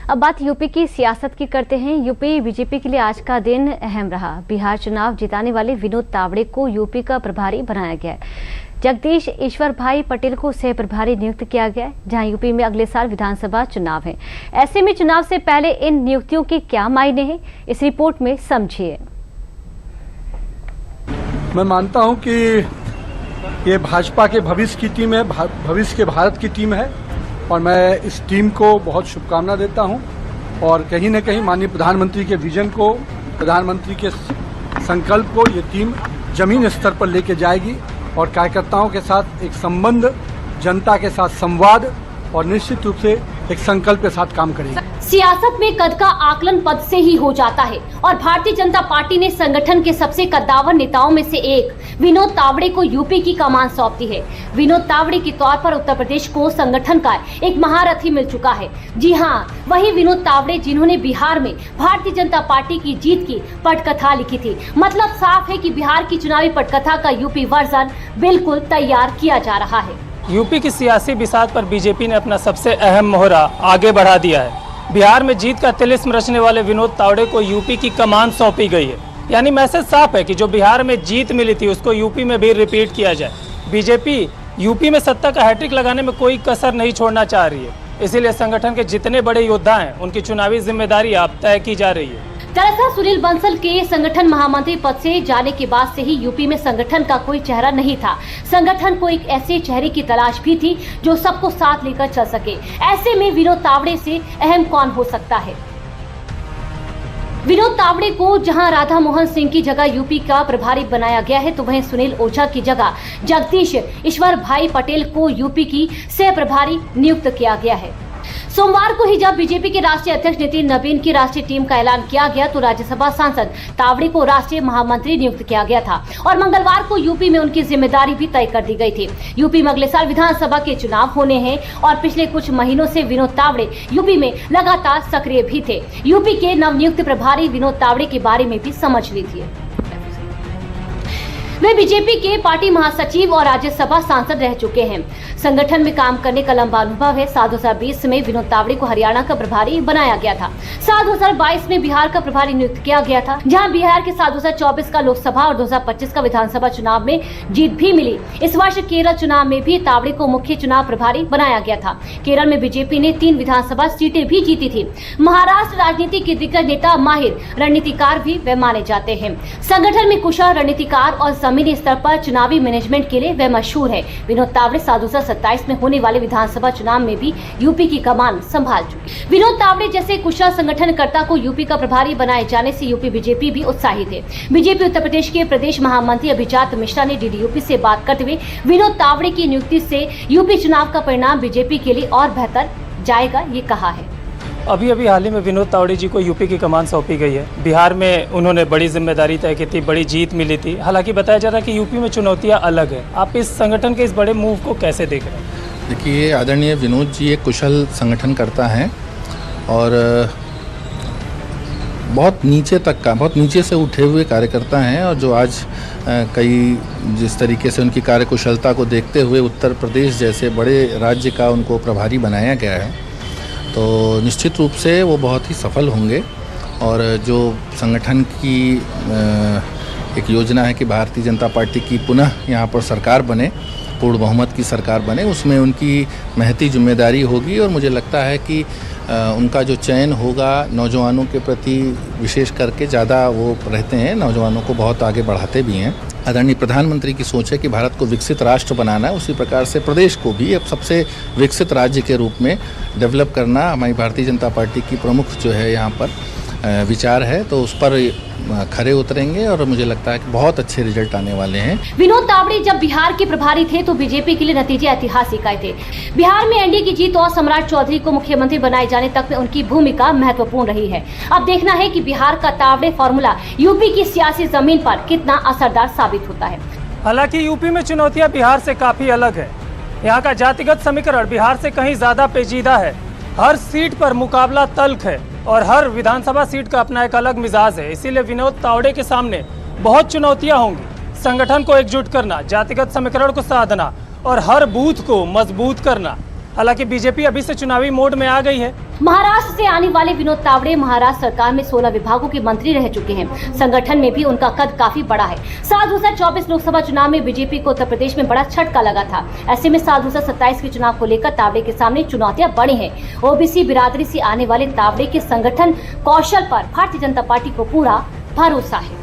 अब बात यूपी की सियासत की करते हैं। यूपी बीजेपी के लिए आज का दिन अहम रहा। बिहार चुनाव जिताने वाले विनोद तावड़े को यूपी का प्रभारी बनाया गया है। जगदीश ईश्वर भाई पटेल को सह प्रभारी नियुक्त किया गया है, जहां यूपी में अगले साल विधानसभा चुनाव है। ऐसे में चुनाव से पहले इन नियुक्तियों के क्या मायने हैं, इस रिपोर्ट में समझिए। मैं मानता हूं कि ये भाजपा के भविष्य की टीम है, भविष्य के भारत की टीम है और मैं इस टीम को बहुत शुभकामना देता हूं और कहीं न कहीं माननीय प्रधानमंत्री के विजन को, प्रधानमंत्री के संकल्प को ये टीम जमीन स्तर पर लेके जाएगी और कार्यकर्ताओं के साथ एक संबंध, जनता के साथ संवाद और निश्चित रूप से एक संकल्प के साथ काम करेगी। सियासत में कद का आकलन पद से ही हो जाता है और भारतीय जनता पार्टी ने संगठन के सबसे कद्दावर नेताओं में से एक विनोद तावड़े को यूपी की कमान सौंप दी है। विनोद तावड़े के तौर पर उत्तर प्रदेश को संगठन का एक महारथी मिल चुका है। जी हाँ, वही विनोद तावड़े जिन्होंने बिहार में भारतीय जनता पार्टी की जीत की पटकथा लिखी थी। मतलब साफ है कि बिहार की चुनावी पटकथा का यूपी वर्जन बिल्कुल तैयार किया जा रहा है। यूपी की सियासी बिसात पर बीजेपी ने अपना सबसे अहम मोहरा आगे बढ़ा दिया है। बिहार में जीत का तिलिस्म रचने वाले विनोद तावड़े को यूपी की कमान सौंपी गई है। यानी मैसेज साफ है कि जो बिहार में जीत मिली थी उसको यूपी में भी रिपीट किया जाए। बीजेपी यूपी में सत्ता का हैट्रिक लगाने में कोई कसर नहीं छोड़ना चाह रही है। इसीलिए संगठन के जितने बड़े योद्धा हैं उनकी चुनावी जिम्मेदारी अब तय की जा रही है। दरअसल सुनील बंसल के संगठन महामंत्री पद से जाने के बाद से ही यूपी में संगठन का कोई चेहरा नहीं था। संगठन को एक ऐसे चेहरे की तलाश भी थी जो सबको साथ लेकर चल सके। ऐसे में विनोद तावड़े से अहम कौन हो सकता है? विनोद तावड़े को जहां राधा मोहन सिंह की जगह यूपी का प्रभारी बनाया गया है, तो वहीं सुनील ओझा की जगह जगदीश ईश्वर भाई पटेल को यूपी की सह प्रभारी नियुक्त किया गया है। सोमवार को ही जब बीजेपी के राष्ट्रीय अध्यक्ष नितिन नवीन की राष्ट्रीय टीम का ऐलान किया गया तो राज्यसभा सांसद तावड़े को राष्ट्रीय महामंत्री नियुक्त किया गया था और मंगलवार को यूपी में उनकी जिम्मेदारी भी तय कर दी गई थी। यूपी में अगले साल विधानसभा के चुनाव होने हैं और पिछले कुछ महीनों से विनोद तावड़े यूपी में लगातार सक्रिय भी थे। यूपी के नवनियुक्त प्रभारी विनोद तावड़े के बारे में भी समझ लीजिए। वे बीजेपी के पार्टी महासचिव और राज्यसभा सांसद रह चुके हैं। संगठन में काम करने का लंबा अनुभव है। साल 2020 में विनोद तावड़े को हरियाणा का प्रभारी बनाया गया था। साल 2022 में बिहार का प्रभारी नियुक्त किया गया था, जहां बिहार के साल 2024 का लोकसभा और 2025 का विधानसभा चुनाव में जीत भी मिली। इस वर्ष केरल चुनाव में भी तावड़े को मुख्य चुनाव प्रभारी बनाया गया था। केरल में बीजेपी ने 3 विधानसभा सीटें भी जीती थी। महाराष्ट्र राजनीति के दिग्गज नेता, माहिर रणनीतिकार भी वे माने जाते हैं। संगठन में कुशल रणनीतिकार और जमीनी स्तर पर चुनावी मैनेजमेंट के लिए वे मशहूर है। विनोद तावड़े साल 2027 में होने वाले विधानसभा चुनाव में भी यूपी की कमान संभाल चुके। विनोद तावड़े जैसे कुशल संगठनकर्ता को यूपी का प्रभारी बनाए जाने से यूपी बीजेपी भी उत्साहित है। बीजेपी उत्तर प्रदेश के प्रदेश महामंत्री अभिजात मिश्रा ने डीडी यूपी से बात करते हुए विनोद तावड़े की नियुक्ति से यूपी चुनाव का परिणाम बीजेपी के लिए और बेहतर जाएगा, ये कहा है। अभी हाल ही में विनोद तावड़े जी को यूपी की कमान सौंपी गई है। बिहार में उन्होंने बड़ी जिम्मेदारी तय की थी, बड़ी जीत मिली थी। हालांकि बताया जा रहा है कि यूपी में चुनौतियां अलग है। आप इस संगठन के इस बड़े मूव को कैसे देख रहे हैं? देखिए, आदरणीय विनोद जी एक कुशल संगठनकर्ता हैं और बहुत नीचे से उठे हुए कार्यकर्ता हैं और जो आज जिस तरीके से उनकी कार्यकुशलता को देखते हुए उत्तर प्रदेश जैसे बड़े राज्य का उनको प्रभारी बनाया गया है, तो निश्चित रूप से वो बहुत ही सफल होंगे। और जो संगठन की एक योजना है कि भारतीय जनता पार्टी की पुनः यहाँ पर सरकार बने, पूर्ण बहुमत की सरकार बने, उसमें उनकी महती जिम्मेदारी होगी और मुझे लगता है कि उनका जो चयन होगा नौजवानों के प्रति विशेष करके ज़्यादा वो रहते हैं, नौजवानों को बहुत आगे बढ़ाते भी हैं। आदरणीय प्रधानमंत्री की सोच है कि भारत को विकसित राष्ट्र बनाना है, उसी प्रकार से प्रदेश को भी अब सबसे विकसित राज्य के रूप में डेवलप करना हमारी भारतीय जनता पार्टी की प्रमुख जो है यहाँ पर विचार है, तो उस पर खरे उतरेंगे और मुझे लगता है कि बहुत अच्छे रिजल्ट आने वाले हैं। विनोद तावड़े जब बिहार के प्रभारी थे तो बीजेपी के लिए नतीजे ऐतिहासिक आए थे। बिहार में एनडीए की जीत और सम्राट चौधरी को मुख्यमंत्री बनाए जाने तक में उनकी भूमिका महत्वपूर्ण रही है। अब देखना है कि बिहार का तावड़े फॉर्मूला यूपी की सियासी जमीन पर कितना असरदार साबित होता है। हालांकि यूपी में चुनौतियां बिहार से काफी अलग है। यहाँ का जातिगत समीकरण बिहार से कहीं ज्यादा पेचीदा है। हर सीट पर मुकाबला तल्ख है और हर विधानसभा सीट का अपना एक अलग मिजाज है। इसीलिए विनोद तावड़े के सामने बहुत चुनौतियां होंगी। संगठन को एकजुट करना, जातिगत समीकरण को साधना और हर बूथ को मजबूत करना, हालांकि बीजेपी अभी से चुनावी मोड में आ गई है। महाराष्ट्र से आने वाले विनोद तावड़े महाराष्ट्र सरकार में 16 विभागों के मंत्री रह चुके हैं। संगठन में भी उनका कद काफी बड़ा है। साल 2024 लोकसभा चुनाव में बीजेपी को उत्तर प्रदेश में बड़ा झटका लगा था। ऐसे में साल 2027 के चुनाव को लेकर तावड़े के सामने चुनौतियां बड़ी हैं। ओबीसी बिरादरी से आने वाले तावड़े के संगठन कौशल पर भारतीय जनता पार्टी को पूरा भरोसा है।